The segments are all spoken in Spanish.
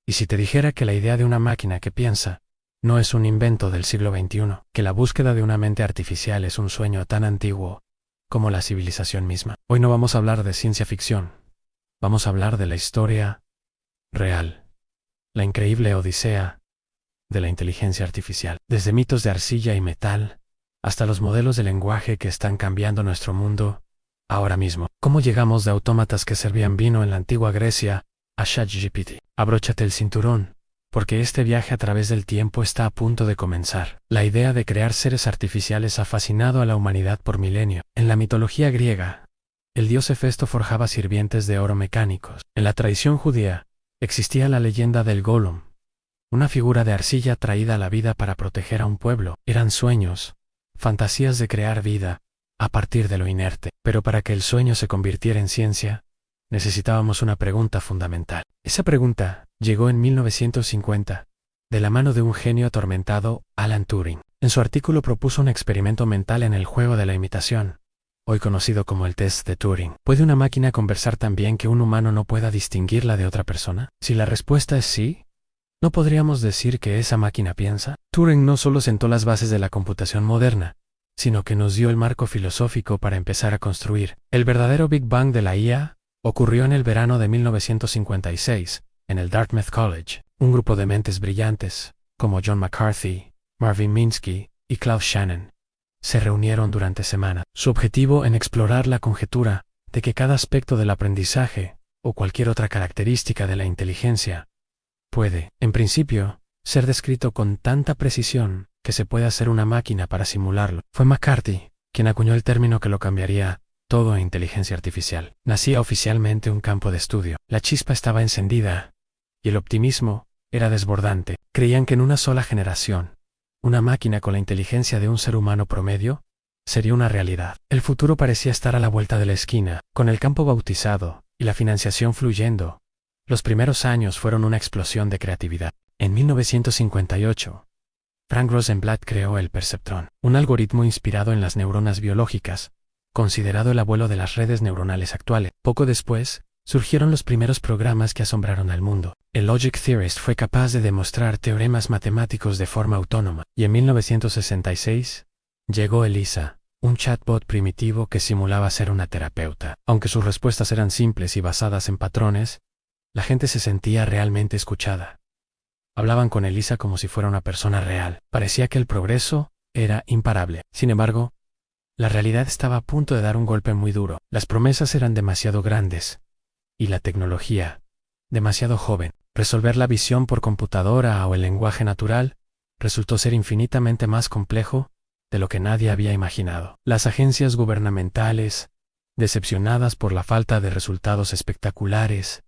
¿Y si te dijera que la idea de una máquina que piensa no es un invento del siglo XXI, que la búsqueda de una mente artificial es un sueño tan antiguo como la civilización misma? Hoy no vamos a hablar de ciencia ficción, vamos a hablar de la historia real, la increíble odisea de la inteligencia artificial, desde mitos de arcilla y metal hasta los modelos de lenguaje que están cambiando nuestro mundo ahora mismo. ¿Cómo llegamos de autómatas que servían vino en la antigua Grecia a ChatGPT? Abróchate el cinturón, porque este viaje a través del tiempo está a punto de comenzar. La idea de crear seres artificiales ha fascinado a la humanidad por milenios. En la mitología griega, el dios Hefesto forjaba sirvientes de oro mecánicos. En la tradición judía, existía la leyenda del Golem, una figura de arcilla traída a la vida para proteger a un pueblo. Eran sueños, fantasías de crear vida a partir de lo inerte. Pero para que el sueño se convirtiera en ciencia, necesitábamos una pregunta fundamental. Esa pregunta llegó en 1950, de la mano de un genio atormentado, Alan Turing. En su artículo propuso un experimento mental en el juego de la imitación, hoy conocido como el test de Turing. ¿Puede una máquina conversar tan bien que un humano no pueda distinguirla de otra persona? Si la respuesta es sí, ¿no podríamos decir que esa máquina piensa? Turing no solo sentó las bases de la computación moderna, sino que nos dio el marco filosófico para empezar a construir. El verdadero Big Bang de la IA ocurrió en el verano de 1956, en el Dartmouth College. Un grupo de mentes brillantes, como John McCarthy, Marvin Minsky y Klaus Shannon, se reunieron durante semanas. Su objetivo en explorar la conjetura de que cada aspecto del aprendizaje, o cualquier otra característica de la inteligencia, puede, en principio, ser descrito con tanta precisión que se puede hacer una máquina para simularlo. Fue McCarthy quien acuñó el término que lo cambiaría todo en inteligencia artificial. Nacía oficialmente un campo de estudio. La chispa estaba encendida y el optimismo era desbordante. Creían que en una sola generación, una máquina con la inteligencia de un ser humano promedio sería una realidad. El futuro parecía estar a la vuelta de la esquina. Con el campo bautizado y la financiación fluyendo, los primeros años fueron una explosión de creatividad. En 1958, Frank Rosenblatt creó el perceptrón, un algoritmo inspirado en las neuronas biológicas, considerado el abuelo de las redes neuronales actuales. Poco después, surgieron los primeros programas que asombraron al mundo. El Logic Theorist fue capaz de demostrar teoremas matemáticos de forma autónoma, y en 1966 llegó Elisa, un chatbot primitivo que simulaba ser una terapeuta. Aunque sus respuestas eran simples y basadas en patrones, la gente se sentía realmente escuchada. Hablaban con Elisa como si fuera una persona real. Parecía que el progreso era imparable. Sin embargo, la realidad estaba a punto de dar un golpe muy duro. Las promesas eran demasiado grandes y la tecnología demasiado joven. Resolver la visión por computadora o el lenguaje natural resultó ser infinitamente más complejo de lo que nadie había imaginado. Las agencias gubernamentales, decepcionadas por la falta de resultados espectaculares,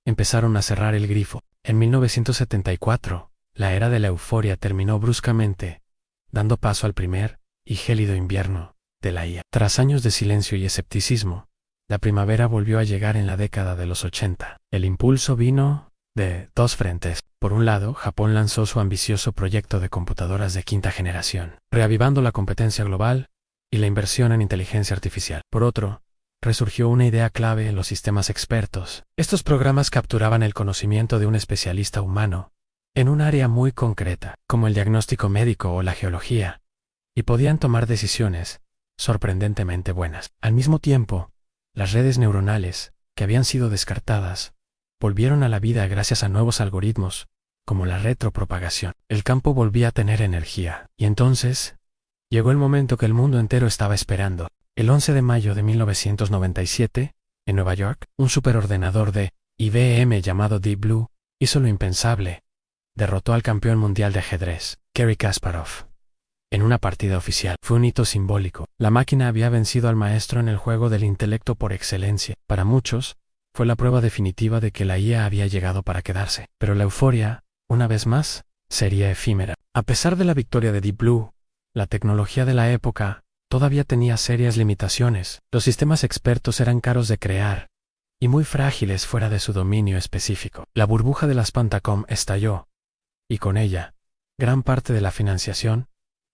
empezaron a cerrar el grifo. En 1974, la era de la euforia terminó bruscamente, dando paso al primer y gélido invierno de la IA. Tras años de silencio y escepticismo, la primavera volvió a llegar en la década de los 80. El impulso vino de dos frentes. Por un lado, Japón lanzó su ambicioso proyecto de computadoras de quinta generación, reavivando la competencia global y la inversión en inteligencia artificial. Por otro, resurgió una idea clave en los sistemas expertos. Estos programas capturaban el conocimiento de un especialista humano en un área muy concreta, como el diagnóstico médico o la geología, y podían tomar decisiones sorprendentemente buenas. Al mismo tiempo, las redes neuronales, que habían sido descartadas, volvieron a la vida gracias a nuevos algoritmos, como la retropropagación. El campo volvía a tener energía, y entonces llegó el momento que el mundo entero estaba esperando. El 11 de mayo de 1997, en Nueva York, un superordenador de IBM llamado Deep Blue hizo lo impensable. Derrotó al campeón mundial de ajedrez, Garry Kasparov, en una partida oficial. Fue un hito simbólico. La máquina había vencido al maestro en el juego del intelecto por excelencia. Para muchos, fue la prueba definitiva de que la IA había llegado para quedarse. Pero la euforia, una vez más, sería efímera. A pesar de la victoria de Deep Blue, la tecnología de la época todavía tenía serias limitaciones. Los sistemas expertos eran caros de crear y muy frágiles fuera de su dominio específico. La burbuja de las Pantacom estalló, y con ella, gran parte de la financiación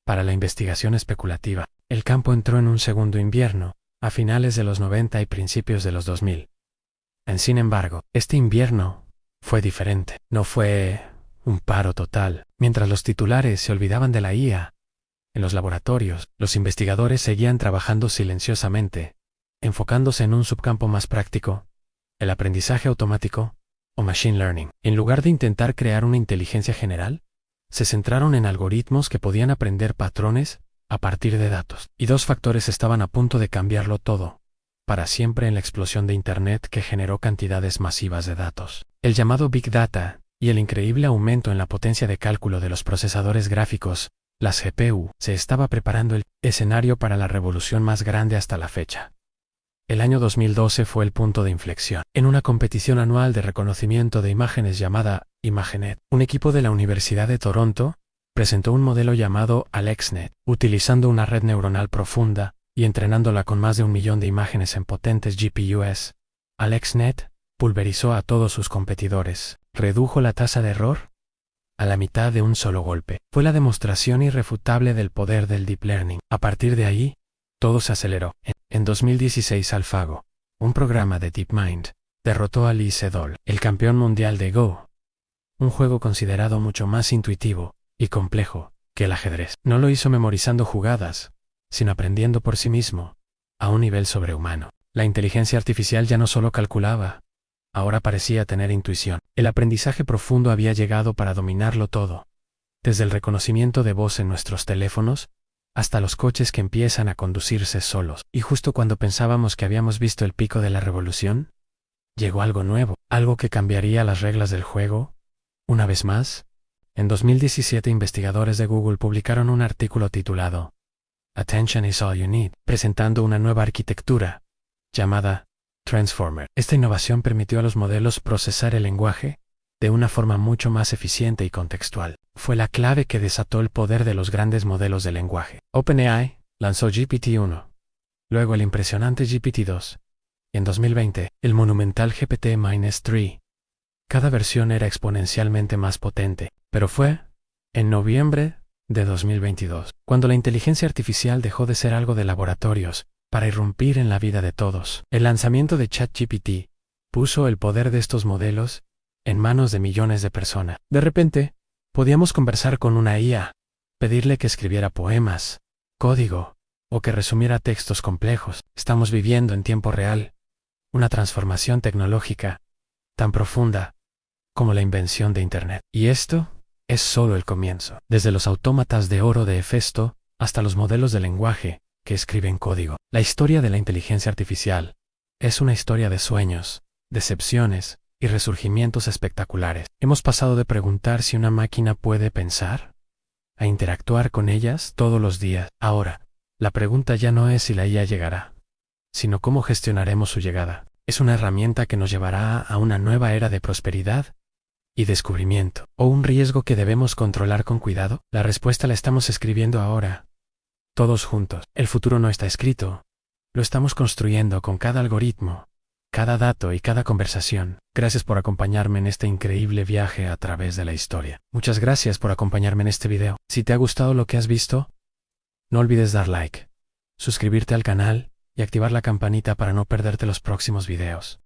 para la investigación especulativa. El campo entró en un segundo invierno, a finales de los 90 y principios de los 2000. Sin embargo, este invierno fue diferente. No fue un paro total. Mientras los titulares se olvidaban de la IA, en los laboratorios, los investigadores seguían trabajando silenciosamente, enfocándose en un subcampo más práctico, el aprendizaje automático o machine learning. En lugar de intentar crear una inteligencia general, se centraron en algoritmos que podían aprender patrones a partir de datos. Y dos factores estaban a punto de cambiarlo todo, para siempre, en la explosión de Internet que generó cantidades masivas de datos. El llamado Big Data y el increíble aumento en la potencia de cálculo de los procesadores gráficos, las GPU, se estaba preparando el escenario para la revolución más grande hasta la fecha. El año 2012 fue el punto de inflexión. En una competición anual de reconocimiento de imágenes llamada ImageNet, un equipo de la Universidad de Toronto presentó un modelo llamado AlexNet, utilizando una red neuronal profunda y entrenándola con más de 1 millón de imágenes en potentes GPUs. AlexNet pulverizó a todos sus competidores, redujo la tasa de error a la mitad de un solo golpe. Fue la demostración irrefutable del poder del Deep Learning. A partir de ahí, todo se aceleró. En 2016 AlphaGo, un programa de DeepMind, derrotó a Lee Sedol, el campeón mundial de Go, un juego considerado mucho más intuitivo y complejo que el ajedrez. No lo hizo memorizando jugadas, sino aprendiendo por sí mismo, a un nivel sobrehumano. La inteligencia artificial ya no solo calculaba, ahora parecía tener intuición. El aprendizaje profundo había llegado para dominarlo todo, desde el reconocimiento de voz en nuestros teléfonos, hasta los coches que empiezan a conducirse solos. Y justo cuando pensábamos que habíamos visto el pico de la revolución, llegó algo nuevo, algo que cambiaría las reglas del juego. Una vez más, en 2017 investigadores de Google publicaron un artículo titulado Attention is all you need, presentando una nueva arquitectura, llamada Transformer. Esta innovación permitió a los modelos procesar el lenguaje de una forma mucho más eficiente y contextual. Fue la clave que desató el poder de los grandes modelos de lenguaje. OpenAI lanzó GPT-1, luego el impresionante GPT-2, y en 2020, el monumental GPT-3. Cada versión era exponencialmente más potente, pero fue en noviembre de 2022, cuando la inteligencia artificial dejó de ser algo de laboratorios para irrumpir en la vida de todos. El lanzamiento de ChatGPT puso el poder de estos modelos en manos de millones de personas. De repente, podíamos conversar con una IA, pedirle que escribiera poemas, código, o que resumiera textos complejos. Estamos viviendo en tiempo real una transformación tecnológica tan profunda como la invención de Internet. Y esto es solo el comienzo. Desde los autómatas de oro de Hefesto hasta los modelos de lenguaje que escriben código. La historia de la inteligencia artificial es una historia de sueños, decepciones y resurgimientos espectaculares. Hemos pasado de preguntar si una máquina puede pensar a interactuar con ellas todos los días. Ahora, la pregunta ya no es si la IA llegará, sino cómo gestionaremos su llegada. Es una herramienta que nos llevará a una nueva era de prosperidad y descubrimiento, o un riesgo que debemos controlar con cuidado. La respuesta la estamos escribiendo ahora, todos juntos. El futuro no está escrito, lo estamos construyendo con cada algoritmo, cada dato y cada conversación. Gracias por acompañarme en este increíble viaje a través de la historia. Muchas gracias por acompañarme en este video. Si te ha gustado lo que has visto, no olvides dar like, suscribirte al canal y activar la campanita para no perderte los próximos videos.